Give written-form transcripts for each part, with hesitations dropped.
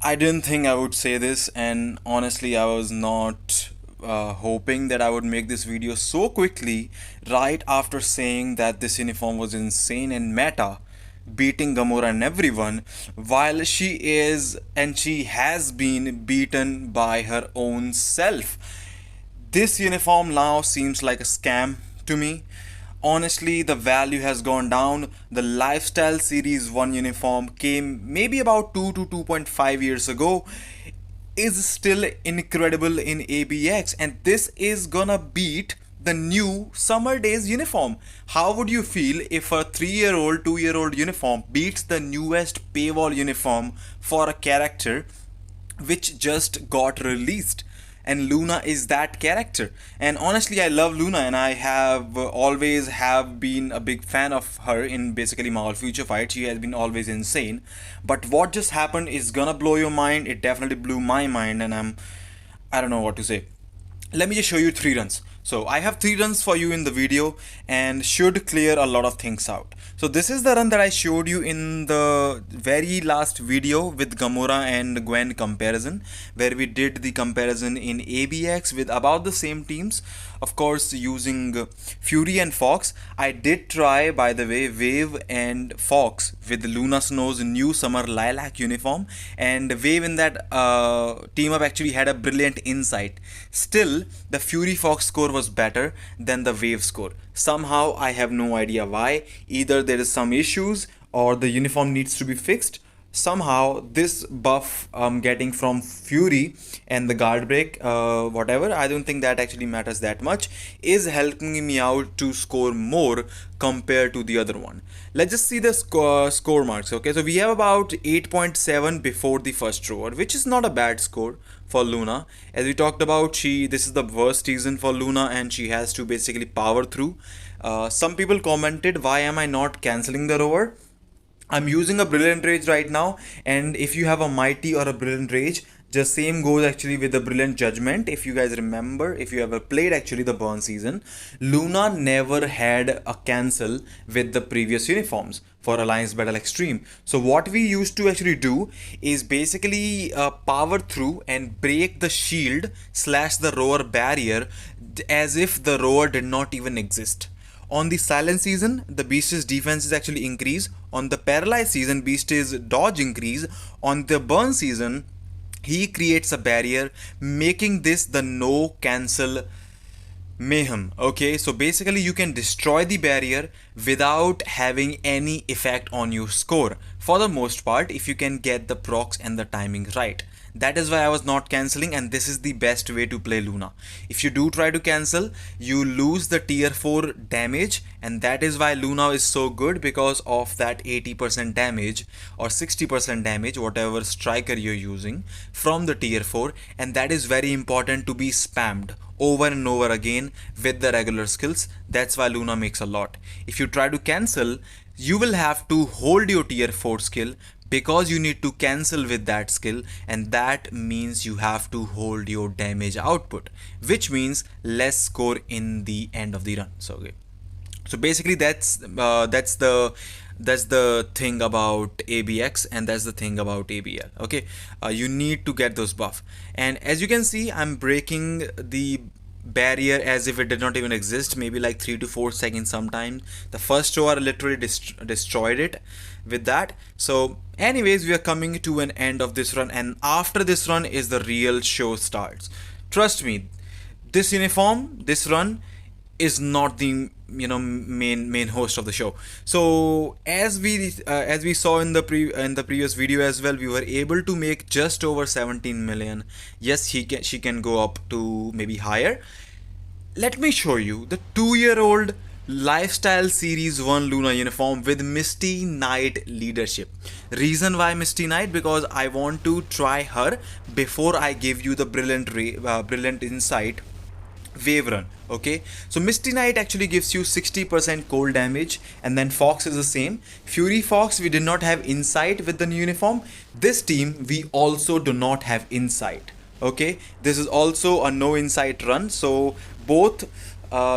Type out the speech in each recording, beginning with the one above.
I didn't think I would say this, and honestly, I was not hoping that I would make this video so quickly right after saying that this uniform was insane and meta, beating Gamora and everyone, while she is and she has been beaten by her own self. This uniform now seems like a scam to me. Honestly, the value has gone down. The Lifestyle Series 1 uniform came maybe about 2 to 2.5 years ago, is still incredible in ABX, and this is gonna beat the new Summer Days uniform. How would you feel if a 3-year-old, 2-year-old uniform beats the newest paywall uniform for a character which just got released? And Luna is that character. And honestly, I love Luna, and I have always have been a big fan of her in basically Marvel Future Fight. She has been always insane. But what just happened is gonna blow your mind. It definitely blew my mind, and I don't know what to say. Let me just show you 3 runs. So I have 3 runs for you in the video and should clear a lot of things out. So this is the run that I showed you in the very last video with Gamora and Gwen comparison, where we did the comparison in ABX with about the same teams, of course using Fury and Fox. I did try, by the way, Wave and Fox with Luna Snow's new summer lilac uniform, and Wave in that team up actually had a brilliant insight. Still, the Fury Fox score was better than the Wave score. Somehow, I have no idea why. Either there is some issues or the uniform needs to be fixed. Somehow this buff I'm getting from Fury and the guard break, whatever, I don't think that actually matters that much, is helping me out to score more compared to the other one. Let's just see the score marks. Okay, so we have about 8.7 before the first rower, which is not a bad score for Luna. As we talked about, this is the worst season for Luna and she has to basically power through. Some people commented, why am I not cancelling the rower? I'm using a Brilliant Rage right now, and if you have a Mighty or a Brilliant Rage, just same goes actually with the Brilliant Judgment. If you guys remember, if you ever played actually the Burn season, Luna never had a cancel with the previous uniforms for Alliance Battle Extreme. So what we used to actually do is basically power through and break the shield slash the roar barrier as if the roar did not even exist. On the silent season, the beast's defense is actually increase. On the paralyzed season, beast's dodge increase. On the burn season, he creates a barrier, making this the no cancel mayhem. Okay, so basically you can destroy the barrier without having any effect on your score for the most part, if you can get the procs and the timing right. That is why I was not cancelling, and this is the best way to play Luna. If you do try to cancel, you lose the tier 4 damage, and that is why Luna is so good, because of that 80% damage or 60% damage, whatever striker you're using from the tier 4, and that is very important to be spammed over and over again with the regular skills. That's why Luna makes a lot. If you try to cancel, you will have to hold your tier 4 skill, because you need to cancel with that skill, and that means you have to hold your damage output, which means less score in the end of the run. So okay, so basically that's the thing about ABX, and that's the thing about ABL. Okay, you need to get those buff, and as you can see, I'm breaking the barrier as if it did not even exist, maybe like 3 to 4 seconds sometimes. The first row literally destroyed it with that. So anyways, we are coming to an end of this run, and after this run is the real show starts. Trust me, this uniform, this run is not the main host of the show. So as we saw in the previous video as well, we were able to make just over 17 million. Yes, she can go up to maybe higher. Let me show you the 2-year-old Lifestyle Series 1 Luna uniform with Misty Knight leadership. Reason why Misty Knight? Because I want to try her before I give you the brilliant insight wave run. Okay, so Misty Knight actually gives you 60% cold damage, and then Fox is the same. Fury Fox, we did not have insight with the new uniform. This team we also do not have insight. Okay, this is also a no insight run. So both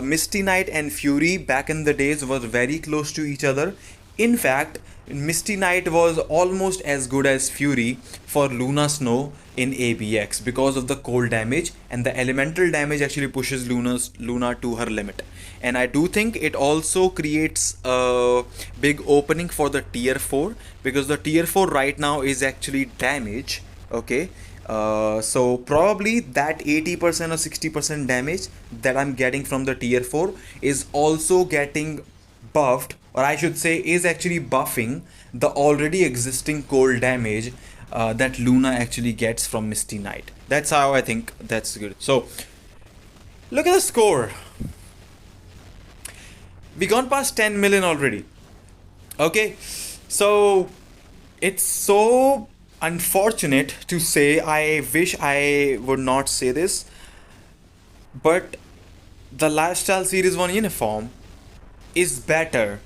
Misty Knight and Fury back in the days were very close to each other. In fact, Misty Knight was almost as good as Fury for Luna Snow in ABX because of the cold damage, and the elemental damage actually pushes Luna to her limit. And I do think it also creates a big opening for the tier 4, because the tier 4 right now is actually damage. Okay, so probably that 80% or 60% damage that I'm getting from the tier 4 is also getting buffed, or I should say is actually buffing the already existing cold damage that Luna actually gets from Misty Knight. That's how I think that's good. So look at the score. We gone past 10 million already. Okay, so it's so unfortunate to say, I wish I would not say this, but the Lifestyle Series 1 uniform is better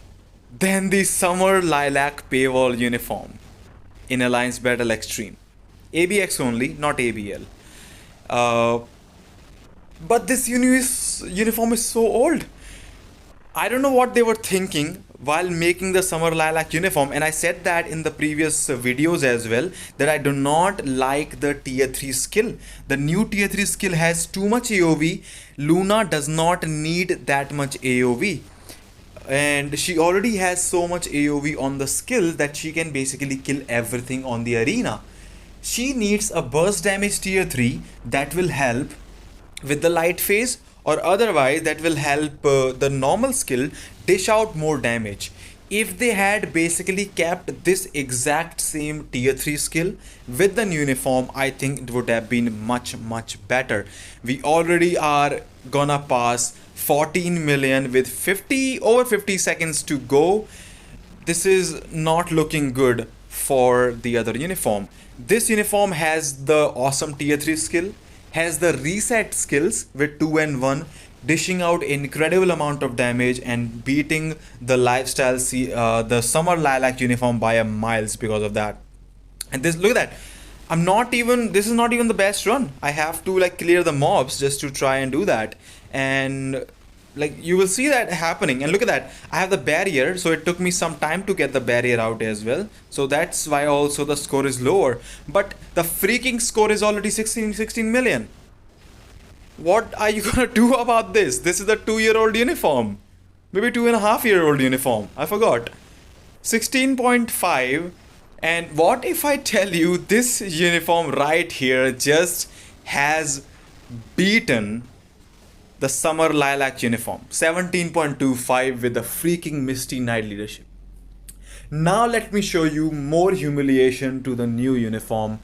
than the Summer Lilac Paywall uniform in Alliance Battle Extreme. ABX only, not ABL. Uh, but this uniform is so old. I don't know what they were thinking while making the Summer Lilac uniform, and I said that in the previous videos as well, that I do not like the tier 3 skill. The new tier 3 skill has too much AoV. Luna does not need that much AoV, and she already has so much AoV on the skill that she can basically kill everything on the arena. She needs a burst damage tier 3 that will help with the light phase, or otherwise that will help the normal skill dish out more damage. If they had basically kept this exact same tier 3 skill with the new uniform, I think it would have been much better. We already are gonna pass 14 million with over 50 seconds to go. This is not looking good for the other uniform. This uniform has the awesome tier 3 skill, has the reset skills with 2 and 1, dishing out incredible amount of damage and beating the the Summer Lilac uniform by a miles because of that. And this, look at that. This is not even the best run. I have to like clear the mobs just to try and do that. And like you will see that happening, and look at that, I have the barrier, so it took me some time to get the barrier out as well, so that's why also the score is lower. But the freaking score is already 16 million. What are you gonna do about this? This is the 2-year-old uniform, maybe 2.5-year-old uniform, I forgot. 16.5. And what if I tell you this uniform right here just has beaten the Summer Lilac uniform, 17.25 with the freaking Misty Knight leadership. Now let me show you more humiliation to the new uniform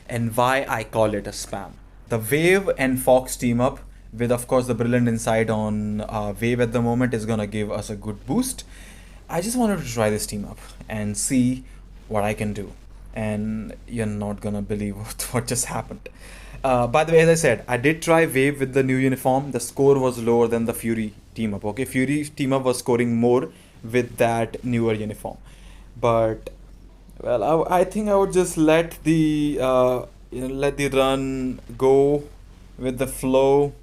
and why I call it a spam. The Wave and Fox team up with, of course, the Brilliant Insight on Wave at the moment is gonna give us a good boost. I just wanted to try this team up and see what I can do, and you're not gonna believe what just happened. By the way, as I said, I did try Wave with the new uniform. The score was lower than the Fury team up. Okay, Fury team up was scoring more with that newer uniform. But well, I think I would just let the let the run go with the flow.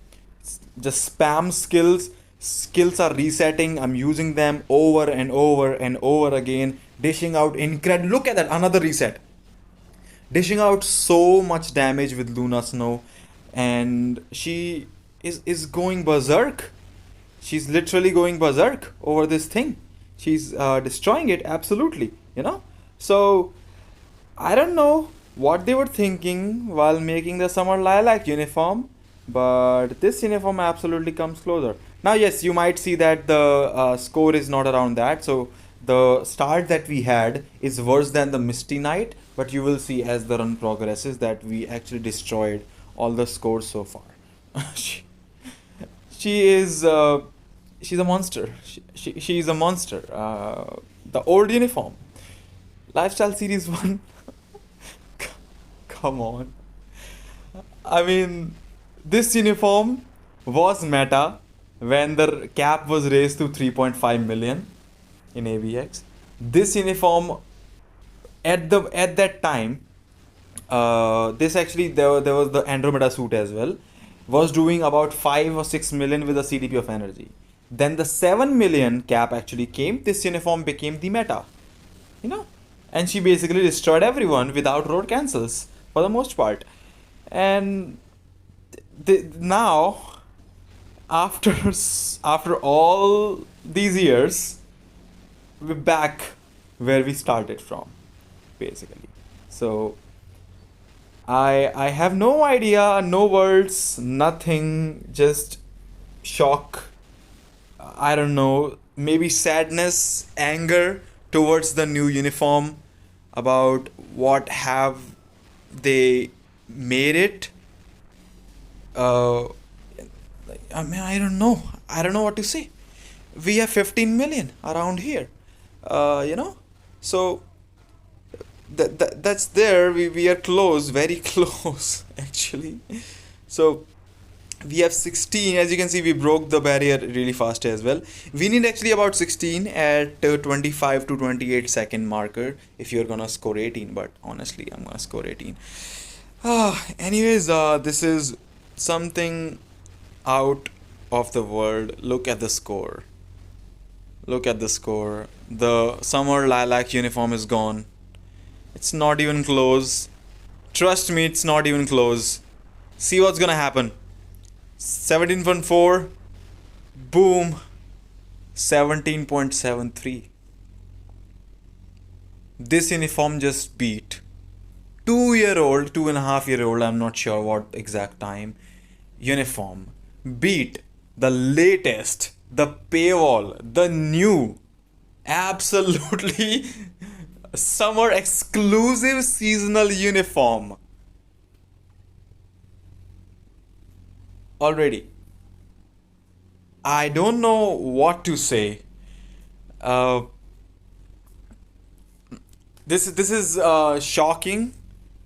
Just spam skills. Skills are resetting. I'm using them over and over and over again, dishing out incredible. Look at that, another reset. Dishing out so much damage with Luna Snow, and she is going berserk. She's literally going berserk over this thing. She's destroying it, absolutely, you know. So I don't know what they were thinking while making the Summer Lilac uniform, but this uniform absolutely comes closer. Now yes, you might see that the score is not around that, so the start that we had is worse than the Misty Knight, but you will see as the run progresses that we actually destroyed all the scores so far. she is she's a monster. She's a monster. The old uniform, Lifestyle Series 1. Come on. I mean, this uniform was meta when the cap was raised to 3.5 million in ABX. This uniform at that time, this actually there was the Andromeda suit as well, was doing about 5 or 6 million with a CDP of energy. Then the 7 million cap actually came. This uniform became the meta. you know, and she basically destroyed everyone without road cancels for the most part. And now, after after all these years, we're back where we started from, basically. So I have no idea, no words, nothing, just shock. I don't know, maybe sadness, anger towards the new uniform, about what have they made it. Uh, I mean, I don't know. I don't know what to say. We have 15 million around here, you know. So that's there. We are close, very close, actually. So we have 16. As you can see, we broke the barrier really fast as well. We need actually about 16 at 25 to 28 second marker if you're gonna score 18. But honestly, I'm gonna score 18. Anyways, this is something out of the world. Look at the score. Look at the score. The summer lilac uniform is gone. It's not even close. Trust me, it's not even close. See what's gonna happen. 17.4. Boom. 17.73. This uniform just beat 2-year old, 2.5-year old, I'm not sure what exact time, uniform. Beat the latest, the paywall, the new, absolutely summer exclusive seasonal uniform. Already. I don't know what to say. Uh, this is shocking,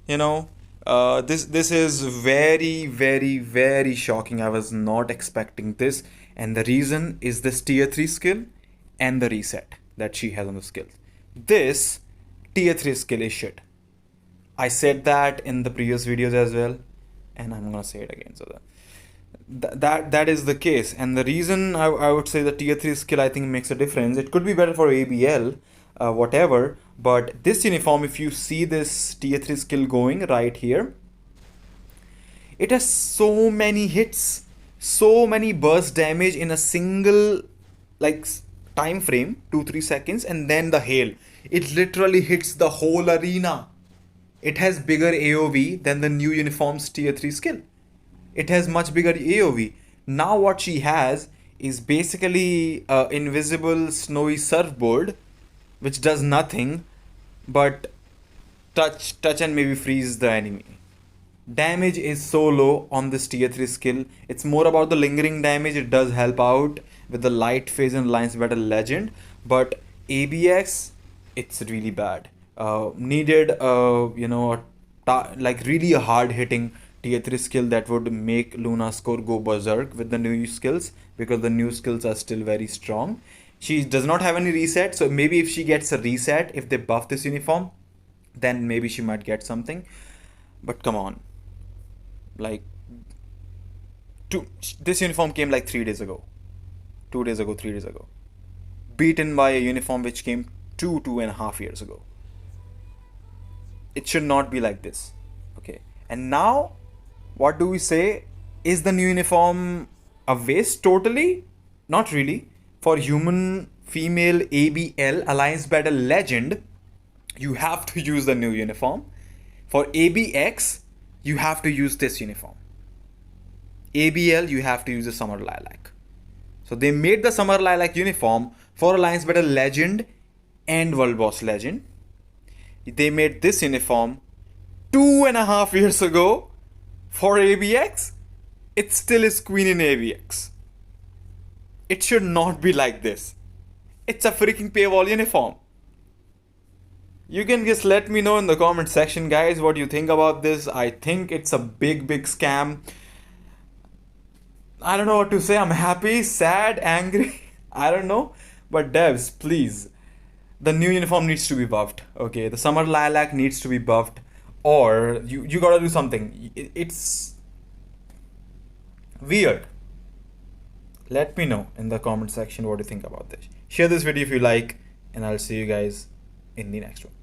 you know. This is very shocking. I was not expecting this, and the reason is this tier 3 skill and the reset that she has on the skills. This tier 3 skill is shit. I said that in the previous videos as well, and I'm gonna say it again. So that is the case, and the reason I would say the tier 3 skill I think makes a difference. It could be better for ABL, whatever, but this uniform, if you see this tier 3 skill going right here, it has so many hits, so many burst damage in a single like time frame, 2-3 seconds, and then the hail. It literally hits the whole arena. It has bigger AoV than the new uniform's tier 3 skill. It has much bigger AoV. Now what she has is basically a invisible snowy surfboard, which does nothing but touch and maybe freeze the enemy. Damage is so low on this tier 3 skill. It's more about the lingering damage. It does help out with the light phase and Alliance Battle Legend, but ABX, it's really bad. Needed like really a hard hitting tier 3 skill that would make Luna's score go berserk with the new skills, because the new skills are still very strong. She does not have any reset, so maybe if she gets a reset, if they buff this uniform, then maybe she might get something. But come on, like, this uniform came like 3 days ago, 2 days ago, 3 days ago, beaten by a uniform which came 2.5 years ago. It should not be like this. Okay, and now what do we say? Is the new uniform a waste totally? Not really. For human female ABL Alliance Battle Legend, you have to use the new uniform. For ABX, you have to use this uniform. ABL, you have to use the Summer Lilac. So they made the Summer Lilac uniform for Alliance Battle Legend and World Boss Legend. They made this uniform 2.5 years ago for ABX. It still is queen in ABX. It should not be like this. It's a freaking paywall uniform. You can just let me know in the comment section, guys, what you think about this. I think it's a big scam. I don't know what to say. I'm happy, sad, angry. I don't know. But devs, please. The new uniform needs to be buffed. Okay, the Summer Lilac needs to be buffed. Or you gotta do something. It's weird. Let me know in the comment section what you think about this. Share this video if you like, and I'll see you guys in the next one.